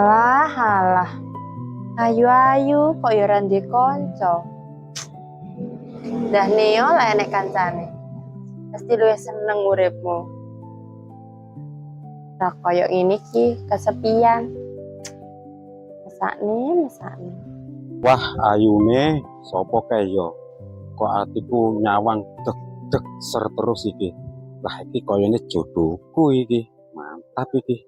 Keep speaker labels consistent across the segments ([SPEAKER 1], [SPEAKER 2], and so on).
[SPEAKER 1] Halah, halah. Ayu-ayu kok ya ora ndek kanca. Dah neo lah enek kancane. Pasti luwih seneng uripmu. Lah koyo ini ki kesepian. Mesakne.
[SPEAKER 2] Wah, ayune sapa kae yo? Kok atiku nyawang deg ser terus iki. Lah iki koyone jodohku iki. Mantap iki.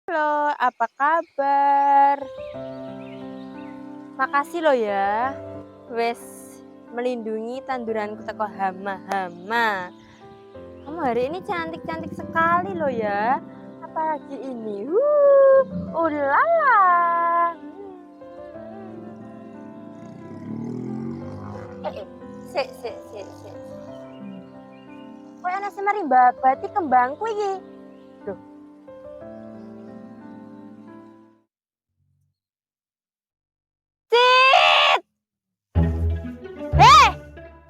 [SPEAKER 1] Halo, apa kabar? Makasih lo ya. Wes melindungi tanduranku teko hama-hama. Kamu hari ini cantik-cantik sekali lo ya. Apalagi ini. Ulala. Sik. Kok ana semari mbabati kembangku iki? Loh.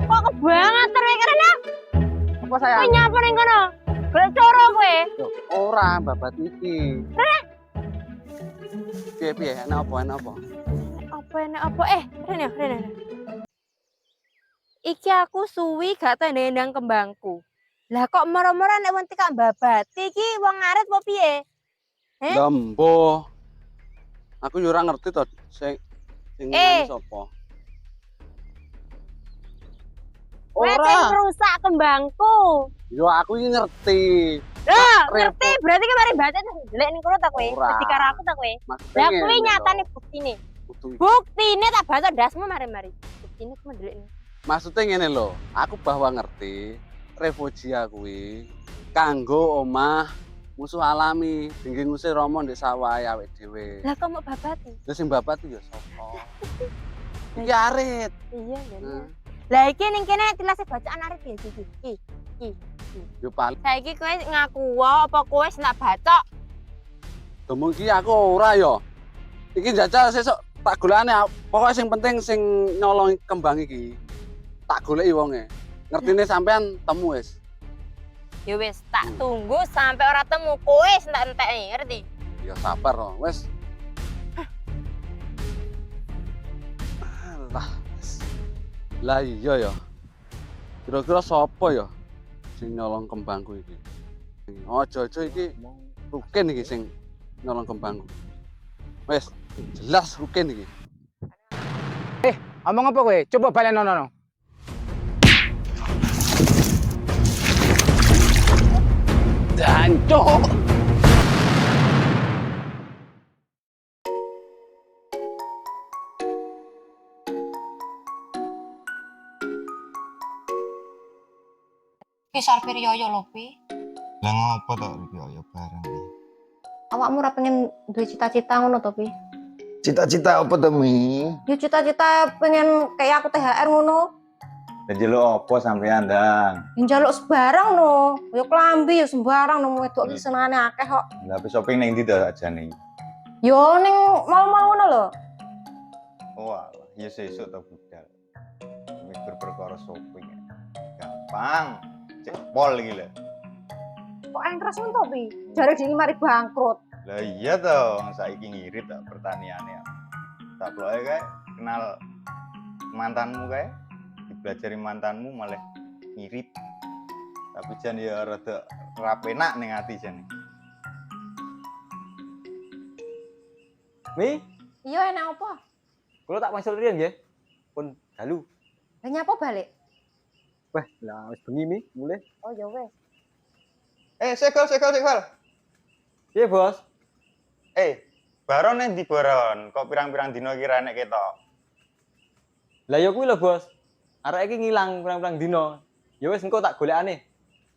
[SPEAKER 1] Kok kebanget terus karena
[SPEAKER 2] Apa sayang?
[SPEAKER 1] kowe nyapa ning kono? Golek coro kowe.
[SPEAKER 2] Ora babat iki. Piye enak apa?
[SPEAKER 1] Apa? Rene. Iki aku suwi gak tau ndang kembangku. Lah kok moro-moro nek wong tekak mbabati iki wong ngaret apa piye?
[SPEAKER 2] Lembo. Aku yo ora ngerti to sing sapa.
[SPEAKER 1] Kowe rusak kembangku.
[SPEAKER 2] Yo aku iki ngerti.
[SPEAKER 1] Lah, ngerti berarti ki mari baca terus ndelek ning kono ta kowe?
[SPEAKER 2] Ora.
[SPEAKER 1] Dadi karo aku ta kowe?
[SPEAKER 2] Maksudnya
[SPEAKER 1] Lah
[SPEAKER 2] ngene
[SPEAKER 1] kuwi
[SPEAKER 2] lho.
[SPEAKER 1] nyatane buktine.
[SPEAKER 2] Kudu.
[SPEAKER 1] Buktine tak baca ndasmu mari. Buktine ku ndelek ning.
[SPEAKER 2] Maksudnya ngene lho, aku bahwa ngerti Refugia kuwi kanggo omah musuh alami, tinggi ngusir romo ndek sawah awake dhewe.
[SPEAKER 1] Lah kok mau babati?
[SPEAKER 2] Lah sing babat iki ya sapa? Iki arit.
[SPEAKER 1] Iya,
[SPEAKER 2] Nah,
[SPEAKER 1] bener. Lah iki ning kene tilase bacaan arit ya iki.
[SPEAKER 2] yo paling
[SPEAKER 1] Saiki kowe ngaku apa kowe wis tak baca?
[SPEAKER 2] demung iki aku ora ya. Iki jajal sesuk tak golekane, pokoke sing penting sing nyolong kembang iki. Tak goleki wonge. Ngertine sampean temu wis.
[SPEAKER 1] Ya wis tak tunggu sampai ora temu kowe wis tak entekne, ngerti?
[SPEAKER 2] Ya sabar loh, wis. Alah. Lah iya ya. Kira-kira sapa ya sing nyolong kembangku iki? Aja-aja iki Rukin iki sing nyolong kembangku. Wis, jelas Rukin iki.
[SPEAKER 3] Omong apa kowe? Coba balenono.
[SPEAKER 2] Jancuk.
[SPEAKER 4] Kisar Piryoyo lho, Pi.
[SPEAKER 5] Lah ngopo to iki ya bareng.
[SPEAKER 4] Awakmu ora pengen duwe cita-cita ngono to, Pi?
[SPEAKER 5] Cita-cita apa to, Mi?
[SPEAKER 4] Ya cita-cita pengen kayak aku THR ngono.
[SPEAKER 5] Lah njeluk apa sampean, Dang?
[SPEAKER 4] Ya njaluk sebarang no. Ya klambi ya sembarang no wedok iki senengane akeh kok.
[SPEAKER 5] Lah apa shopping ning ndi to ajane?
[SPEAKER 4] Yo ning mal-mal ngono lho.
[SPEAKER 5] Oh, alah, ya sesuk to budal. Mikir perkara shopping. Gampang. Cek pol iki lho.
[SPEAKER 4] Kok engkres ngono to, Pi? Jare dini mari bangkrut.
[SPEAKER 5] Lah iya to, saiki ngirit to pertaniane. Tak ploke kae kenal mantanmu kae, dipelajari mantanmu malah ngirit. Tapi jan ya rada rapenak ning ati jan.
[SPEAKER 3] Mi,
[SPEAKER 4] Iya enak apa?
[SPEAKER 3] kula tak wangsul riyen nggih. Pun dalu.
[SPEAKER 4] Lah nyapa balik?
[SPEAKER 3] Wah, lah wis bengi Mi, mulih.
[SPEAKER 4] Oh ya wes.
[SPEAKER 5] Segel.
[SPEAKER 3] Piye, Bos?
[SPEAKER 5] Baron ning ndi Baron? Kok pirang-pirang dina iki ra nek ketok?
[SPEAKER 3] Lah ya kuwi lho, Bos. Arek iki ngilang pirang-pirang dina. Ya wis engko tak golekane.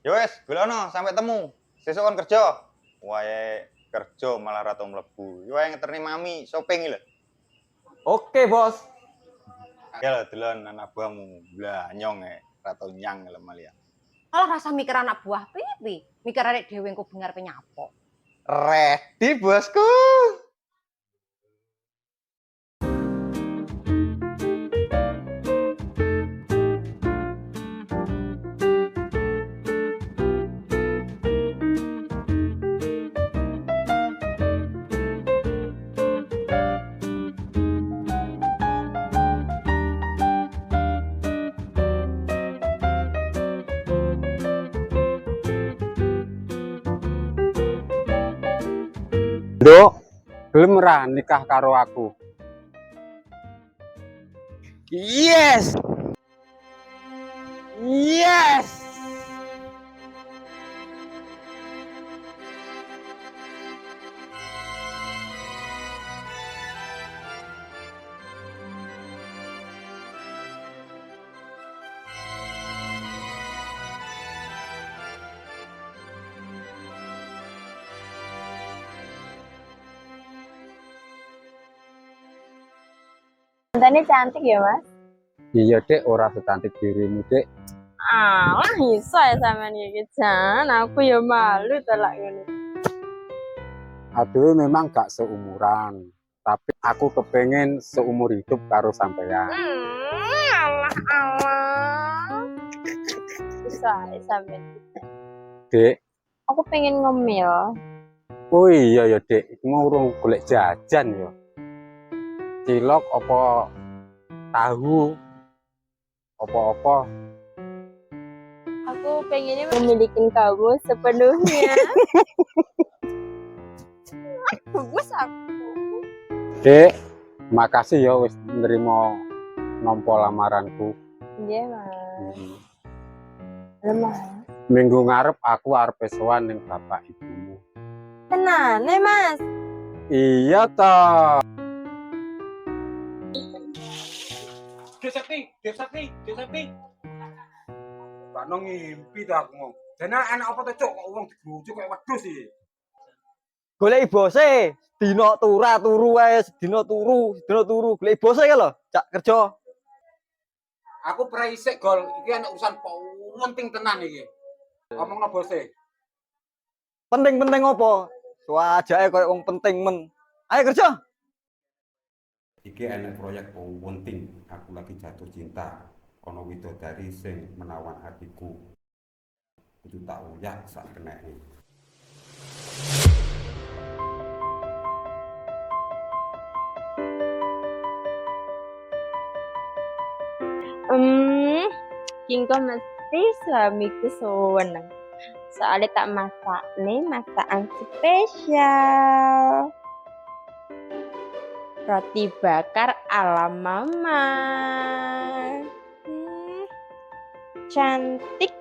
[SPEAKER 5] Ya wes, golekno sampai temu. Sesuk kon kerja. Wae kerja malah ra tau mlebu. Yo wae ngeterni mami shopping iki lho.
[SPEAKER 3] Oke, Bos.
[SPEAKER 5] Ya lho delon anak buahmu. Lah nyong ra tau nyang lemah ya.
[SPEAKER 4] Kalau rasa mikir anak buah pipi, mikir arek dhewe engko bengar penyapo.
[SPEAKER 5] Ready, bosku.
[SPEAKER 6] Nduk, gelem ra nikah karo aku? Yes! Yes!
[SPEAKER 1] Mantannya cantik ya, Mas?
[SPEAKER 6] Iya, Dek, ora secantik dirimu, Dek.
[SPEAKER 1] Alah, iso ya sampean iki jan. Aku ya malu telak ngene.
[SPEAKER 6] Aduh, memang gak seumuran, tapi aku kepengen seumur hidup karo sampean.
[SPEAKER 1] Alah. Bisa ya sampean.
[SPEAKER 6] Dek,
[SPEAKER 1] Aku pengen ngemil.
[SPEAKER 6] oh iya ya, Dek, mau urung golek jajan ya. Cilok apa tahu apa-apa.
[SPEAKER 1] Aku pengennya memiliki kamu sepenuhnya. Bagus aku.
[SPEAKER 6] Dek, makasih ya wis nerima nampa lamaranku.
[SPEAKER 1] Iya, Mas. Lemah.
[SPEAKER 6] Minggu ngarep aku arep sowan ning bapak ibumu.
[SPEAKER 1] Tenan, Mas.
[SPEAKER 6] Iya toh.
[SPEAKER 7] Desakti. Bano ngimpi ta aku mau. Dene anak apa to, Cuk? Kok wong dibujuk kaya wedhus iki.
[SPEAKER 3] Goleki bose, dina turu wae, dina turu, goleki bose ya lho, cak kerja.
[SPEAKER 7] Aku praisik gol, iki ana urusan penting tenan iki. Ngomongno bose.
[SPEAKER 3] Penting-penting apa? Wajake koyo wong penting men. Ayo kerja.
[SPEAKER 8] Iki enek proyek penting, aku lagi jatuh cinta. Ono widodari sing menawan hatiku. Kudu tak uyah sak keneke.
[SPEAKER 1] Kingko mesti suamiku seneng. Soalnya tak masak nih masakan spesial. Roti bakar ala mama. Cantik.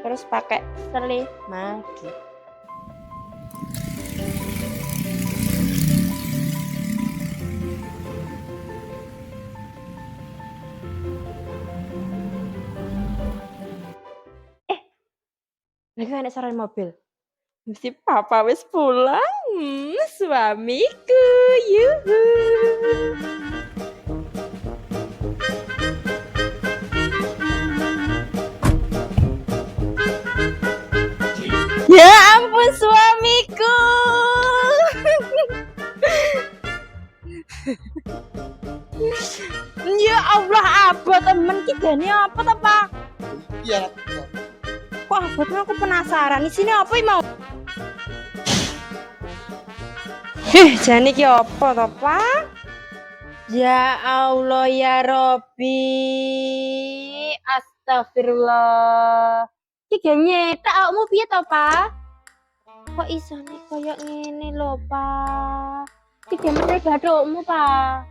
[SPEAKER 1] Terus pakai selai madu. Lagi ada saran mobil. Mesti papa wis pulang. Suamiku. Yuhu. Ya ampun suamiku. Ya Allah, apa temen kita ini apa apa?
[SPEAKER 9] Iya,
[SPEAKER 1] Kok abotnya aku penasaran. Di sini apa yang mau? Jane iki apa to, Pak? Ya Allah ya Robbi. Astagfirullah. Iki ge nyetak awakmu piye to, Pak? Kok isone koyo ngene lho, Pak? Iki ge mesti bathukmu, Pak.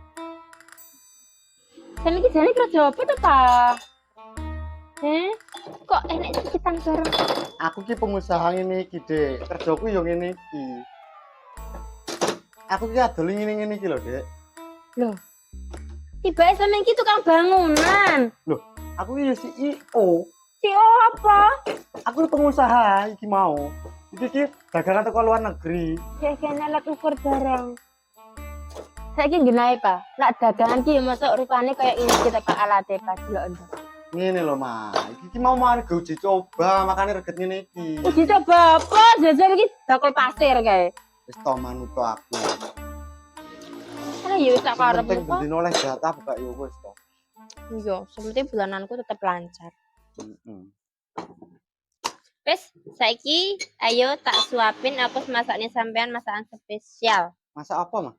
[SPEAKER 1] Jane iki jane kerja apa to, Pak? Kok enek sekitan bareng?
[SPEAKER 3] Aku ki pengusaha ngene iki, Dek. Kerjaku yo ngene iki. Aku ki adol ngene-ngene iki lho, Dek.
[SPEAKER 1] Loh. Tiba sampeyan iki tukang bangunan.
[SPEAKER 3] Loh, aku ki yo CEO.
[SPEAKER 1] CEO apa?
[SPEAKER 3] Aku pengusaha iki mau. Iki ki dagangan teko luar negeri.
[SPEAKER 1] Kayaknya alat ukur barang. Saiki nggenahe, Pak. Lak dagangan ki masuk rupane kayak ini kita Pak alate Pak delok.
[SPEAKER 3] Ngene lho, Mas. Iki mau mari uji coba, makane reget ngene iki.
[SPEAKER 1] Uji coba apa? Jajar iki bakal pasir kae.
[SPEAKER 3] Wis to manut aku.
[SPEAKER 1] Lah ya wis tak karep
[SPEAKER 3] Penting
[SPEAKER 1] kok.
[SPEAKER 3] bendino oleh data buka yo wis to.
[SPEAKER 1] Iya, sementing bulananku tetep lancar.
[SPEAKER 3] Heeh.
[SPEAKER 1] Wes, saiki ayo tak suapin aku masaknya sampean masakan spesial.
[SPEAKER 3] Masak apa, Mas?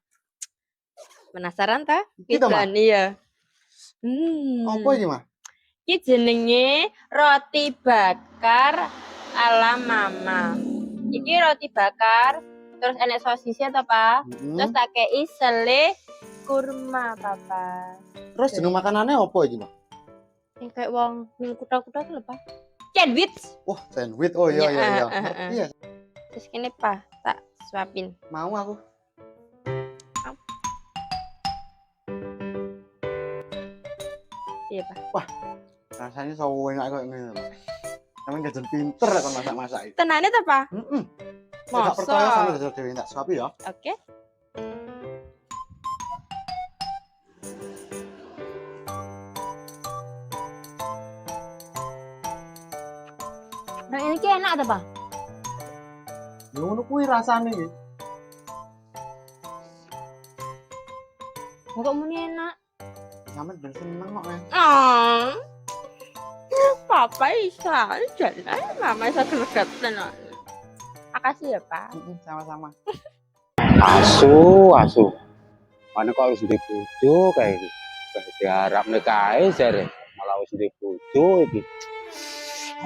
[SPEAKER 1] Penasaran ta?
[SPEAKER 3] Iki to, Mas?
[SPEAKER 1] Iya.
[SPEAKER 3] Apa iki, Mas?
[SPEAKER 1] Iki jenenge roti bakar ala mama. Iki roti bakar, terus enek sosisnya to, Pak? Terus tak kei sele kurma, Papa.
[SPEAKER 3] Terus jeneng makanannya apa iki, Mas?
[SPEAKER 1] Yang kayak wong ning kutha-kutha tuh lho, Pak. Sandwich.
[SPEAKER 3] Wah, sandwich. Oh iya iya iya. Iya,
[SPEAKER 1] Terus kene, Pak, tak suapin.
[SPEAKER 3] mau aku.
[SPEAKER 1] Iya, Pak.
[SPEAKER 3] Rasanya sawo enak kok ngene lho. Sampeyan jajan pinter kon masak-masak iki.
[SPEAKER 1] Tenane to, Pak?
[SPEAKER 3] Heeh. Enggak
[SPEAKER 1] Masa?
[SPEAKER 3] percaya sama jajal dhewe tak suapi ya.
[SPEAKER 1] Oke. Nah, ini ki enak tuh, Pak.
[SPEAKER 3] Yo ngono kuwi rasane iki.
[SPEAKER 1] Kok muni enak?
[SPEAKER 3] Sampeyan ben seneng kok, Mas.
[SPEAKER 1] Papa isa jalan, mama isa kelegat tenan. Makasih ya, Pak.
[SPEAKER 3] Sama-sama.
[SPEAKER 6] Asu. Mana kok wis ndek bojo kae iki. Wis diharapne kae jare, malah wis ndek bojo iki.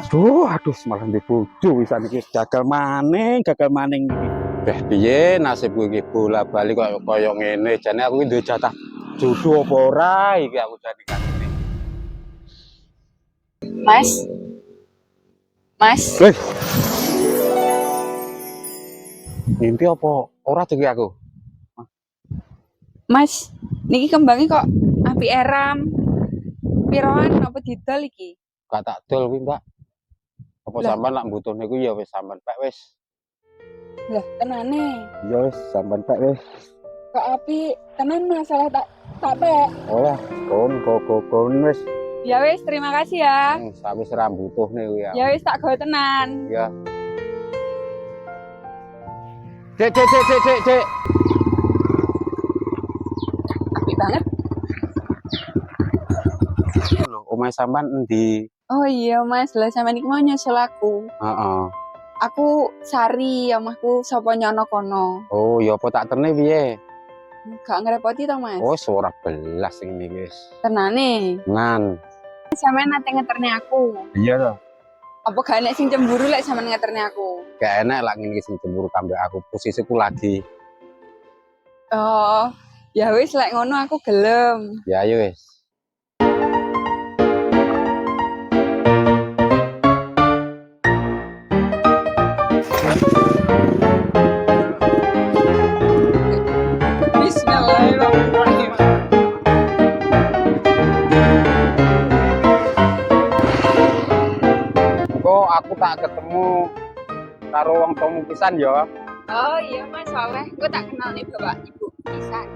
[SPEAKER 6] Aduh, malah ndek bojo wisan iki gagal maning iki. Beh piye nasibku iki bola-bali koyo ngene, jane aku iki duwe jatah jodoh apa ora iki aku jane katene.
[SPEAKER 9] Mas.
[SPEAKER 6] Wih. Mimpi apa ora tuh aku?
[SPEAKER 9] Mas, niki kembangi kok api eram. Piroan apa didol iki?
[SPEAKER 6] Gak tak dol kuwi, Mbak. Apa
[SPEAKER 9] Lah.
[SPEAKER 6] sampean lak mbutuhne kuwi ya wis sampean pek wis.
[SPEAKER 9] Lah, tenane.
[SPEAKER 6] Ya wis sampean pek wis.
[SPEAKER 9] Kok api tenan masalah tak pek.
[SPEAKER 6] Olah, kon wis.
[SPEAKER 9] Ya wis, terima kasih ya.
[SPEAKER 6] Wis ra mbutuhne kuwi ya.
[SPEAKER 9] Ya wis tak gawe tenan.
[SPEAKER 6] Ya. Cek.
[SPEAKER 9] Apik banget.
[SPEAKER 6] Lho, omahe sampean endi?
[SPEAKER 9] Oh iya, Mas, lah sampean iki mau nyusul aku.
[SPEAKER 6] Heeh.
[SPEAKER 9] Aku Sari, omahku sapa nyono kono.
[SPEAKER 6] Oh, ya apa tak terne piye?
[SPEAKER 9] Gak ngerepoti to, Mas.
[SPEAKER 6] Oh, ora belas ini wis.
[SPEAKER 9] Tenane.
[SPEAKER 6] Nan.
[SPEAKER 9] Sampean nate ngeterne aku.
[SPEAKER 6] Iya to.
[SPEAKER 9] Apa gak enek sing cemburu lek sampean ngeterne aku?
[SPEAKER 6] Gak enak lak ngene iki sing cemburu tambah aku posisiku lagi.
[SPEAKER 9] Oh, ya wis lek ngono aku gelem.
[SPEAKER 6] Ya ayo wis.
[SPEAKER 9] Bismillahirrahmanirrahim.
[SPEAKER 6] Kok aku tak ketemu karo wong tuamu pisan ya.
[SPEAKER 9] Oh iya Mas, soalnya gue tak kenal nih bapak ibu pisan.